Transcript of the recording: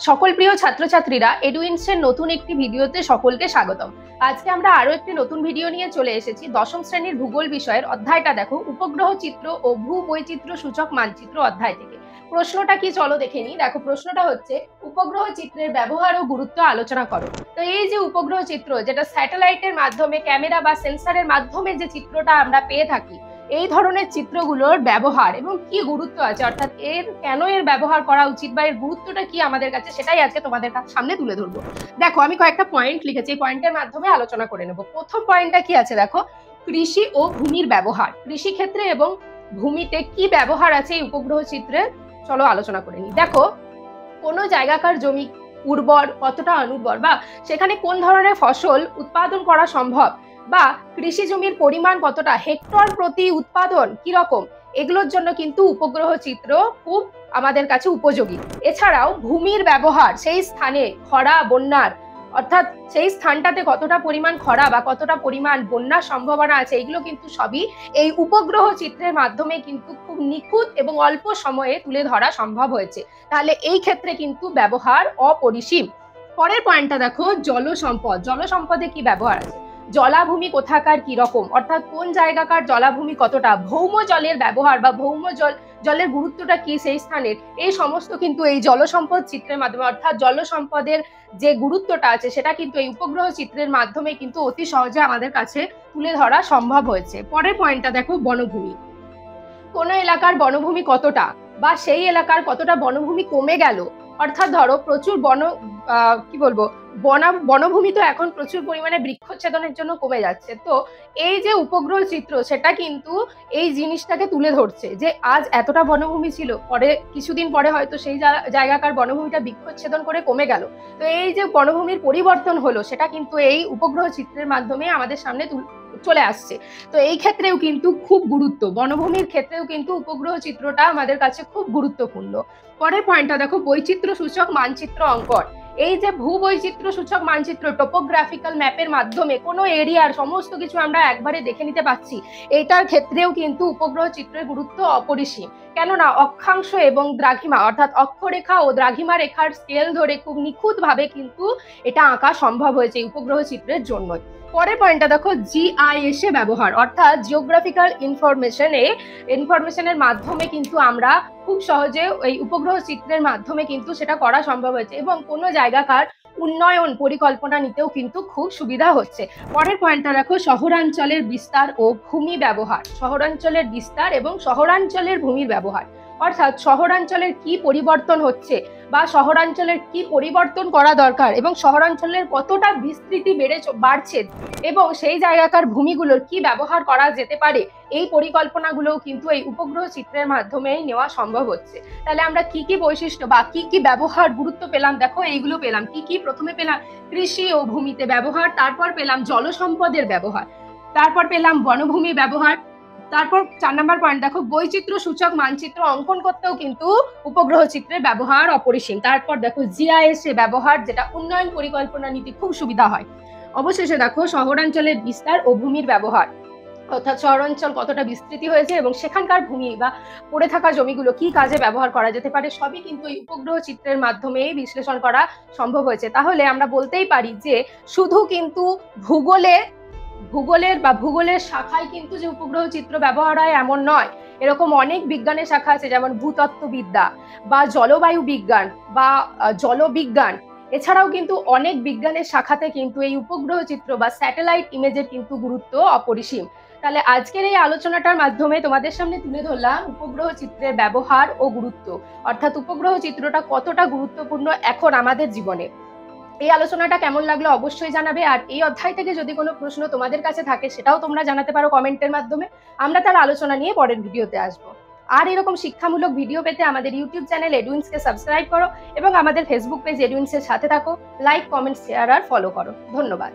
সকল প্রিয় ছাত্রছাত্রীরা এডুইন্সের নতুন একটি ভিডিওতে সকলকে স্বাগতম। আজকে আমরা আরো একটি নতুন ভিডিও নিয়ে চলে এসেছি। দশম শ্রেণীর ভূগোল বিষয়ের অধ্যায়টা দেখো, উপগ্রহ চিত্র ও ভূবৈচিত্র্য সূচক মানচিত্র অধ্যায় থেকে। প্রশ্নটা কি চলো দেখে নিই। দেখো, প্রশ্নটা হচ্ছে উপগ্রহ চিত্রের ব্যবহার ও গুরুত্ব আলোচনা করো। তো এই যে উপগ্রহ চিত্র, যেটা স্যাটেলাইটের মাধ্যমে, ক্যামেরা বা সেন্সরের মাধ্যমে যে চিত্রটা আমরা পেয়ে থাকি, এই ধরনের চিত্রগুলোর ব্যবহার এবং কি গুরুত্ব আছে, অর্থাৎ কেন এর ব্যবহার করা উচিত বা এর গুরুত্বটা কি আমাদের কাছে, সেটাই আজকে তোমাদের সামনে তুলে ধরবো। দেখো, আমি কয়েকটা পয়েন্ট লিখেছি, এই পয়েন্টের মাধ্যমে আলোচনা করে নেব। প্রথম পয়েন্টটা কি আছে দেখো, কৃষি ও ভূমির ব্যবহার। কৃষি ক্ষেত্রে এবং ভূমিতে কি ব্যবহার আছে এই উপগ্রহ চিত্রে, চলো আলোচনা করে নিই। দেখো, কোনো জায়গাকার জমি উর্বর, কতটা অনুর্বর, বা সেখানে কোন ধরনের ফসল উৎপাদন করা সম্ভব, বা কৃষি জমির পরিমাণ কতটা, হেক্টর প্রতি উৎপাদন কিরকম, এগুলোর জন্য কিন্তু উপগ্রহ চিত্র খুব আমাদের কাছে উপযোগী। এছাড়াও ভূমির ব্যবহার, সেই স্থানে খরা বন্যার, অর্থাৎ সেই স্থানটাতে কতটা পরিমাণ খরা বা কতটা পরিমাণ বন্যার সম্ভাবনা আছে, এগুলো কিন্তু সবই এই উপগ্রহ চিত্রের মাধ্যমে কিন্তু খুব নিখুঁত এবং অল্প সময়ে তুলে ধরা সম্ভব হয়েছে। তাহলে এই ক্ষেত্রে কিন্তু ব্যবহার অপরিসীম। পরের পয়েন্টটা দেখো, জলসম্পদ। জলসম্পদে কি ব্যবহার আছে, জলাভূমি কোথাকার কি রকম, অর্থাৎ কোন জায়গাকার জলাভূমি কতটা, ভৌম জলের ব্যবহার বা ভৌম জলের গুরুত্বটা কি সেই স্থানের, এই সমস্ত কিন্তু এই জলসম্পদ চিত্রের মাধ্যমে, অর্থাৎ জলসম্পদের যে গুরুত্বটা আছে সেটা কিন্তু এই উপগ্রহ চিত্রের মাধ্যমে কিন্তু অতি সহজে আমাদের কাছে তুলে ধরা সম্ভব হয়েছে। পরের পয়েন্টটা দেখো, বনভূমি। কোন এলাকার বনভূমি কতটা, বা সেই এলাকার কতটা বনভূমি কমে গেল, অর্থাৎ ধরো প্রচুর বনভূমি তো এখন প্রচুর পরিমাণে বৃক্ষচ্ছেদনের জন্য কমে যাচ্ছে। তো এই যে উপগ্রহ চিত্র, সেটা কিন্তু এই জিনিসটাকে তুলে ধরছে যে আজ এতটা বনভূমি ছিল, পরে কিছুদিন পরে হয়তো সেই জায়গাকার বনভূমিটা বৃক্ষচ্ছেদন করে কমে গেল। তো এই যে বনভূমির পরিবর্তন হলো, সেটা কিন্তু এই উপগ্রহ চিত্রের মাধ্যমে আমাদের সামনে চলে আসছে। তো এই ক্ষেত্রেও কিন্তু খুব গুরুত্ব, বনভূমির ক্ষেত্রেও কিন্তু উপগ্রহ চিত্রটা আমাদের কাছে খুব গুরুত্বপূর্ণ। পরের পয়েন্টটা দেখো, বৈচিত্র্য সূচক মানচিত্র অঙ্কন। এই যে ভূবৈচিত্র্য সূচক মানচিত্র, টোপোগ্রাফিক্যাল ম্যাপের মাধ্যমে কোনো এরিয়ার সমস্ত কিছু আমরা একবারে দেখে নিতে পারছি, এইটার ক্ষেত্রেও কিন্তু উপগ্রহ চিত্রের গুরুত্ব অপরিসীম। কেননা অক্ষাংশ এবং দ্রাঘিমা, অর্থাৎ অক্ষরেখা ও দ্রাঘিমা রেখার স্কেল ধরে খুব নিখুঁতভাবে কিন্তু এটা আঁকা সম্ভব হয়েছে উপগ্রহ চিত্রের জন্য। পরের পয়েন্টটা দেখো, জিআইএস এ ব্যবহার, অর্থাৎ জিওগ্রাফিক্যাল ইনফরমেশনের মাধ্যমে কিন্তু আমরা খুব সহজে এই উপগ্রহ চিত্রের মাধ্যমে কিন্তু সেটা করা সম্ভব হয়েছে, এবং কোনো জায়গাকার উন্নয়ন পরিকল্পনা নিতেও কিন্তু খুব সুবিধা হচ্ছে। পরের পয়েন্টটা দেখো, শহরাঞ্চলের বিস্তার ও ভূমি ব্যবহার। শহরাঞ্চলের বিস্তার এবং শহরাঞ্চলের ভূমির ব্যবহার, অর্থাৎ শহরাঞ্চলের কি পরিবর্তন হচ্ছে বা শহরাঞ্চলের কি পরিবর্তন করা দরকার, এবং শহরাঞ্চলের কতটা বিস্তৃতি বাড়ছে, এবং সেই জায়গাকার ভূমিগুলোর কি ব্যবহার করা যেতে পারে, এই পরিকল্পনাগুলোও কিন্তু এই উপগ্রহ চিত্রের মাধ্যমেই নেওয়া সম্ভব হচ্ছে। তাহলে আমরা কি কি বৈশিষ্ট্য বা কি কি ব্যবহার গুরুত্ব পেলাম, দেখো এইগুলো পেলাম। কি কি, প্রথমে পেলাম কৃষি ও ভূমিতে ব্যবহার, তারপর পেলাম জলসম্পদের ব্যবহার, তারপর পেলাম বনভূমি ব্যবহার, তারপর 4 নম্বর পয়েন্ট দেখো, বৈচিত্র্য সূচক মানচিত্র অঙ্কন করতেও কিন্তু উপগ্রহ চিত্রের ব্যবহার অপরিসীম। তারপর দেখো জিআইএস এর ব্যবহার, যেটা উন্নয়ন পরিকল্পনা নিতে খুব সুবিধা হয়। অবশেষে দেখো, শহরাঞ্চলের বিস্তার ও ভূমির ব্যবহার, অর্থাৎ শহরাঞ্চল কতটা বিস্তৃতি হয়েছে এবং সেখানকার ভূমি বা পড়ে থাকা জমিগুলো কি কাজে ব্যবহার করা যেতে পারে, সবই কিন্তু এই উপগ্রহ চিত্রের মাধ্যমে বিশ্লেষণ করা সম্ভব হয়েছে। তাহলে আমরা বলতেই পারি যে শুধু কিন্তু ভূগোলের শাখায় কিন্তু যে উপগ্রহ চিত্র ব্যবহার হয় এমন নয়, এরকম অনেক বিজ্ঞানের শাখা আছে, যেমন ভূতত্ত্ববিদ্যা বা জলবায়ু বিজ্ঞান বা জলবিজ্ঞান। এছাড়াও কিন্তু অনেক বিজ্ঞানের শাখাতে কিন্তু এই উপগ্রহ চিত্র বা স্যাটেলাইট ইমেজের কিন্তু গুরুত্ব অপরিসীম। তাহলে আজকের এই আলোচনাটার মাধ্যমে তোমাদের সামনে তুলে ধরলাম উপগ্রহ চিত্রের ব্যবহার ও গুরুত্ব, অর্থাৎ উপগ্রহ চিত্রটা কতটা গুরুত্বপূর্ণ এখন আমাদের জীবনে। এই আলোচনাটা কেমন লাগলো অবশ্যই জানাবে, আর এই অধ্যায় থেকে যদি কোনো প্রশ্ন তোমাদের কাছে থাকে সেটাও তোমরা জানাতে পারো কমেন্টের মাধ্যমে। আমরা তার আলোচনা নিয়ে পরের ভিডিওতে আসবো। আর এরকম শিক্ষামূলক ভিডিও পেতে আমাদের ইউটিউব চ্যানেল এডুইন্সকে সাবস্ক্রাইব করো, এবং আমাদের ফেসবুক পেজ এডুইন্সের সাথে থাকো। লাইক, কমেন্ট, শেয়ার আর ফলো করো। ধন্যবাদ।